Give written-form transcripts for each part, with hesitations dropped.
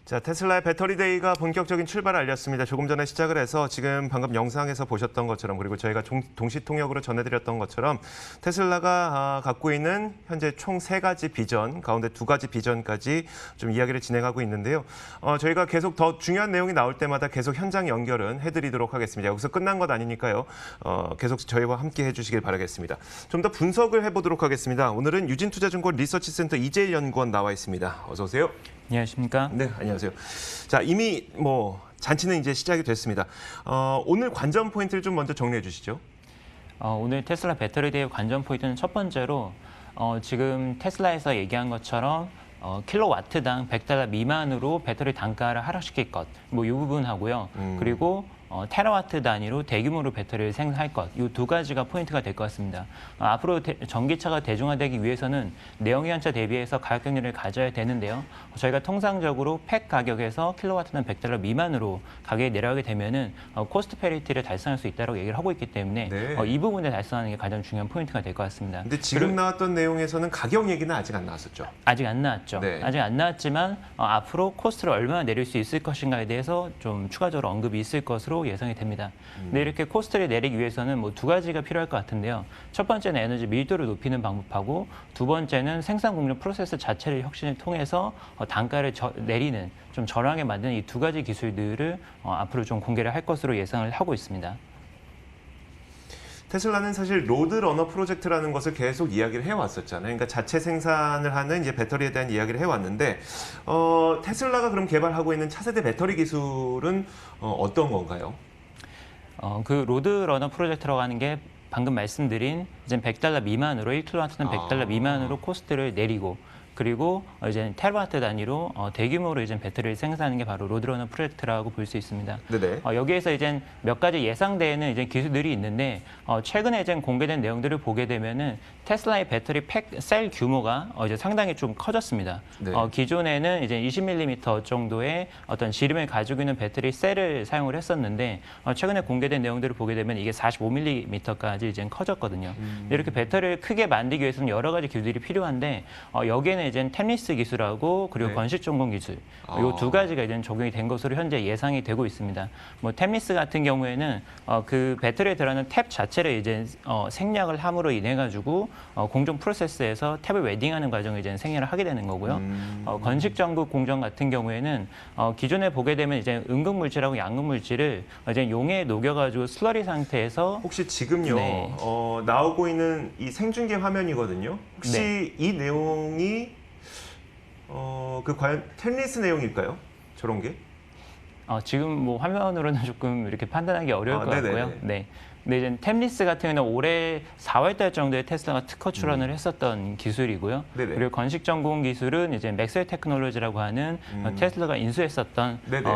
자, 테슬라의 배터리 데이가 본격적인 출발을 알렸습니다. 조금 전에 시작을 해서 지금 방금 영상에서 보셨던 것처럼 그리고 저희가 동시 통역으로 전해드렸던 것처럼 테슬라가 갖고 있는 현재 총 3가지 비전 가운데 2가지 비전까지 좀 이야기를 진행하고 있는데요. 저희가 계속 더 중요한 내용이 나올 때마다 계속 현장 연결은 해드리도록 하겠습니다. 여기서 끝난 것 아니니까요. 계속 저희와 함께 해주시길 바라겠습니다. 좀 더 분석을 해보도록 하겠습니다. 오늘은 유진투자증권 리서치센터 이재일 연구원 나와 있습니다. 어서 오세요. 안녕하십니까? 네, 안녕하세요. 자, 이미 잔치는 이제 시작이 됐습니다. 오늘 관전 포인트를 좀 먼저 정리해 주시죠. 오늘 테슬라 배터리 대회 관전 포인트는 첫 번째로 지금 테슬라에서 얘기한 것처럼 킬로와트당 $100 미만으로 배터리 단가를 하락시킬 것, 이 부분하고요. 그리고 테라와트 단위로 대규모로 배터리를 생산할 것, 이 2가지가 포인트가 될 것 같습니다. 앞으로 전기차가 대중화되기 위해서는 내연기관차 대비해서 가격 경쟁력을 가져야 되는데요. 저희가 통상적으로 팩 가격에서 킬로와트당 $100 미만으로 가격이 내려가게 되면은 코스트 패리티를 달성할 수 있다고 얘기를 하고 있기 때문에 네. 이 부분을 달성하는 게 가장 중요한 포인트가 될 것 같습니다. 근데 지금 나왔던 내용에서는 가격 얘기는 아직 안 나왔었죠? 아직 안 나왔죠. 네. 아직 안 나왔지만 앞으로 코스트를 얼마나 내릴 수 있을 것인가에 대해서 좀 추가적으로 언급이 있을 것으로 예상이 됩니다. 근데 이렇게 코스트를 내리기 위해서는 2가지가 필요할 것 같은데요. 첫 번째는 에너지 밀도를 높이는 방법하고 두 번째는 생산 공정 프로세스 자체를 혁신을 통해서 단가를 내리는 좀 저렴하게 만드는 이 2가지 기술들을 앞으로 좀 공개를 할 것으로 예상을 하고 있습니다. 테슬라는 사실 로드러너 프로젝트라는 것을 계속 이야기를 해왔었잖아요. 그러니까 자체 생산을 하는 이제 배터리에 대한 이야기를 해왔는데 테슬라가 그럼 개발하고 있는 차세대 배터리 기술은 어떤 건가요? 그 로드러너 프로젝트라고 하는 게 방금 말씀드린 이제 $100 미만으로 1kW는 $100 미만으로 코스트를 내리고 그리고 이제 테라와트 단위로 대규모로 이제 배터리를 생산하는 게 바로 로드러너 프로젝트라고 볼 수 있습니다. 네네. 여기에서 이제 몇 가지 예상되는 이제 기술들이 있는데 최근에 이제 공개된 내용들을 보게 되면은 테슬라의 배터리 셀 규모가 이제 상당히 좀 커졌습니다. 네. 기존에는 이제 20mm 정도의 어떤 지름을 가지고 있는 배터리 셀을 사용을 했었는데 최근에 공개된 내용들을 보게 되면 이게 45mm까지 이제 커졌거든요. 이렇게 배터리를 크게 만들기 위해서는 여러 가지 기술들이 필요한데 여기에는 이제 템리스 기술하고 그리고 네. 건식 전공 기술 이 2가지가 이제 적용이 된 것으로 현재 예상이 되고 있습니다. 템리스 같은 경우에는 그 배터리에 들어가는 탭 자체를 이제 생략을 함으로 인해 가지고 공정 프로세스에서 탭을 웨딩하는 과정을 이제 생략을 하게 되는 거고요. 건식 전구 공정 같은 경우에는 기존에 보게 되면 이제 음극 물질하고 양극 물질을 이제 용해에 녹여가지고 슬러리 상태에서 혹시 지금요 네. 나오고 있는 이 생중계 화면이거든요. 혹시 네. 이 내용이 과연 템리스 내용일까요? 저런 게? 지금 화면으로는 조금 이렇게 판단하기 어려울 것 네네네. 같고요. 네. 근데 이제 템리스 같은 경우는 올해 4월달 정도에 테슬라가 특허 출원을 했었던 기술이고요. 네네. 그리고 건식 전공 기술은 이제 맥스웰 테크놀로지라고 하는 테슬라가 인수했었던 네네.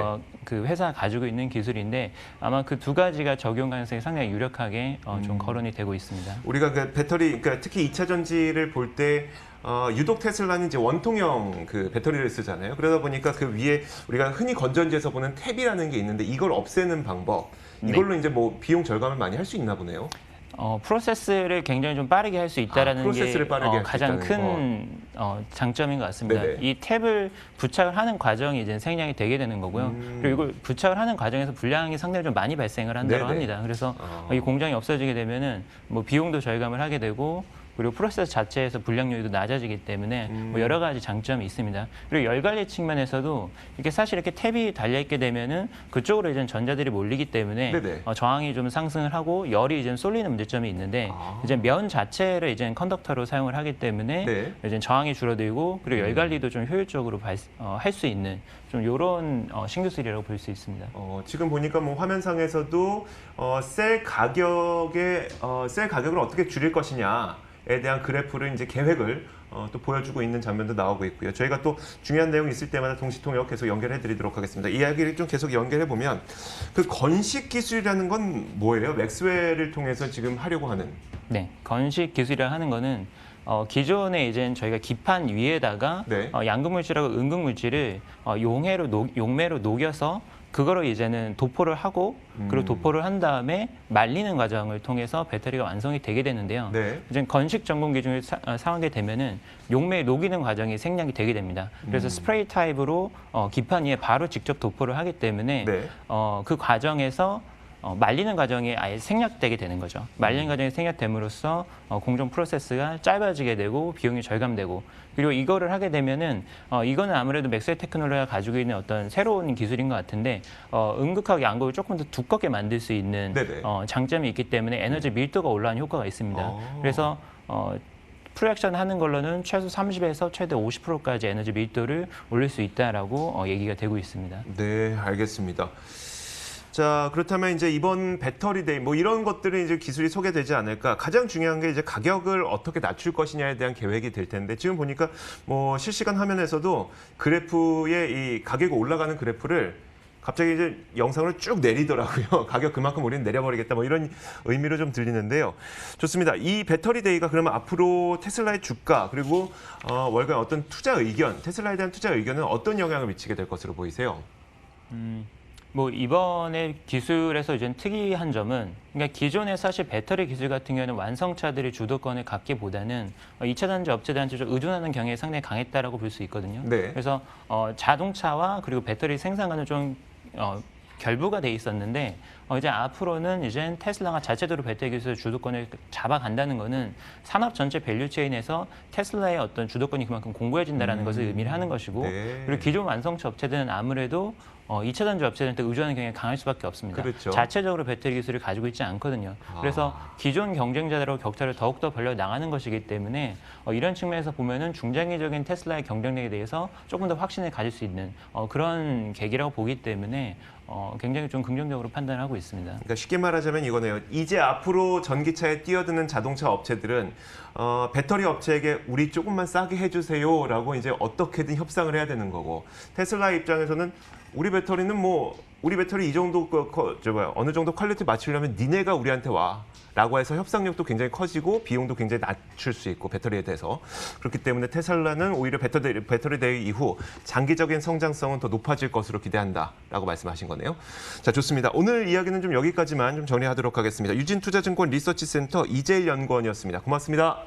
그 회사가 가지고 있는 기술인데 아마 그 2가지가 적용 가능성이 상당히 유력하게 좀 거론이 되고 있습니다. 우리가 그 배터리, 그러니까 특히 2차 전지를 볼 때 유독 테슬라는 이제 원통형 그 배터리를 쓰잖아요. 그러다 보니까 그 위에 우리가 흔히 건전지에서 보는 탭이라는 게 있는데 이걸 없애는 방법, 이걸로 이제 비용 절감을 많이 할 수 있나 보네요. 프로세스를 굉장히 좀 빠르게 할 수 있다는 프로세스를 게 빠르게 할수 가장 있다는 큰 장점인 것 같습니다. 네네. 이 탭을 부착을 하는 과정이 이제 생략이 되게 되는 거고요. 그리고 이걸 부착을 하는 과정에서 불량이 상당히 좀 많이 발생을 한다고 네네. 합니다. 그래서 이 공장이 없어지게 되면은 비용도 절감을 하게 되고 그리고 프로세스 자체에서 불량률도 낮아지기 때문에 여러 가지 장점이 있습니다. 그리고 열 관리 측면에서도 이렇게 사실 이렇게 탭이 달려 있게 되면은 그쪽으로 이제 전자들이 몰리기 때문에 네네. 저항이 좀 상승을 하고 열이 이제 쏠리는 문제점이 있는데 이제 면 자체를 이제 컨덕터로 사용을 하기 때문에 네. 이제 저항이 줄어들고 그리고 열 관리도 좀 효율적으로 할 수 있는 좀 이런 신기술이라고 볼 수 있습니다. 지금 보니까 화면상에서도 셀 가격을 어떻게 줄일 것이냐에 대한 그래프를 이제 계획을 또 보여주고 있는 장면도 나오고 있고요. 저희가 또 중요한 내용이 있을 때마다 동시통역 계속 연결해 드리도록 하겠습니다. 이야기를 좀 계속 연결해 보면 그 건식 기술이라는 건 뭐예요? 맥스웰을 통해서 지금 하려고 하는? 네, 건식 기술이라 하는 거는 기존에 이제 저희가 기판 위에다가 네. 양극 물질하고 음극 물질을 용매로 녹여서 그거를 이제는 도포를 하고 그리고 도포를 한 다음에 말리는 과정을 통해서 배터리가 완성이 되게 되는데요. 네. 이제 건식 전공 기준을 사용하게 되면은 용매에 녹이는 과정이 생략이 되게 됩니다. 그래서 스프레이 타입으로 기판 위에 바로 직접 도포를 하기 때문에 네. 그 과정에서 말리는 과정이 아예 생략되게 되는 거죠. 말리는 과정이 생략됨으로써 공정 프로세스가 짧아지게 되고 비용이 절감되고 그리고 이거를 하게 되면은 이거는 아무래도 맥스웰 테크놀로지가 가지고 있는 어떤 새로운 기술인 것 같은데 음극하게 양극을 조금 더 두껍게 만들 수 있는 네네. 장점이 있기 때문에 에너지 밀도가 올라가는 효과가 있습니다. 그래서 프로젝션 하는 걸로는 최소 30에서 최대 50%까지 에너지 밀도를 올릴 수 있다라고 얘기가 되고 있습니다. 네, 알겠습니다. 자, 그렇다면 이제 이번 배터리 데이 뭐 이런 것들은 이제 기술이 소개되지 않을까. 가장 중요한 게 이제 가격을 어떻게 낮출 것이냐에 대한 계획이 될 텐데 지금 보니까 뭐 실시간 화면에서도 그래프의 이 가격이 올라가는 그래프를 갑자기 이제 영상을 쭉 내리더라고요. 가격 그만큼 우리는 내려버리겠다 뭐 이런 의미로 좀 들리는데요. 좋습니다. 이 배터리 데이가 그러면 앞으로 테슬라의 주가 그리고 월간 어떤 투자 의견, 테슬라에 대한 투자 의견은 어떤 영향을 미치게 될 것으로 보이세요? 뭐 이번에 기술에서 이제 특이한 점은 그러니까 기존에 사실 배터리 기술 같은 경우는 완성차들이 주도권을 갖기보다는 2차 단지 업체들한테 좀 의존하는 경향이 상당히 강했다라고 볼 수 있거든요. 네. 그래서 자동차와 그리고 배터리 생산과는 좀 결부가 돼 있었는데 이제 앞으로는 이제 테슬라가 자체적으로 배터리 기술 주도권을 잡아간다는 거는 산업 전체 밸류 체인에서 테슬라의 어떤 주도권이 그만큼 공고해진다라는 것을 의미를 하는 것이고 네. 그리고 기존 완성차 업체들은 아무래도 2차 전지 업체들한테 의존하는 경향이 강할 수밖에 없습니다. 그렇죠. 자체적으로 배터리 기술을 가지고 있지 않거든요. 그래서 기존 경쟁자들하고 격차를 더욱더 벌려 나가는 것이기 때문에 이런 측면에서 보면은 중장기적인 테슬라의 경쟁력에 대해서 조금 더 확신을 가질 수 있는 그런 계기라고 보기 때문에 굉장히 좀 긍정적으로 판단을 하고 있습니다. 그러니까 쉽게 말하자면 이거네요. 이제 앞으로 전기차에 뛰어드는 자동차 업체들은 배터리 업체에게 우리 조금만 싸게 해주세요라고 이제 어떻게든 협상을 해야 되는 거고 테슬라 입장에서는 우리 배터리는 뭐 우리 배터리 이 정도 어느 정도 퀄리티 맞추려면 니네가 우리한테 와라고 해서 협상력도 굉장히 커지고 비용도 굉장히 낮출 수 있고 배터리에 대해서 그렇기 때문에 테슬라는 오히려 배터리 대회 이후 장기적인 성장성은 더 높아질 것으로 기대한다라고 말씀하신 거네요. 자, 좋습니다. 오늘 이야기는 좀 여기까지만 좀 정리하도록 하겠습니다. 유진투자증권 리서치센터 이재일 연구원이었습니다. 고맙습니다.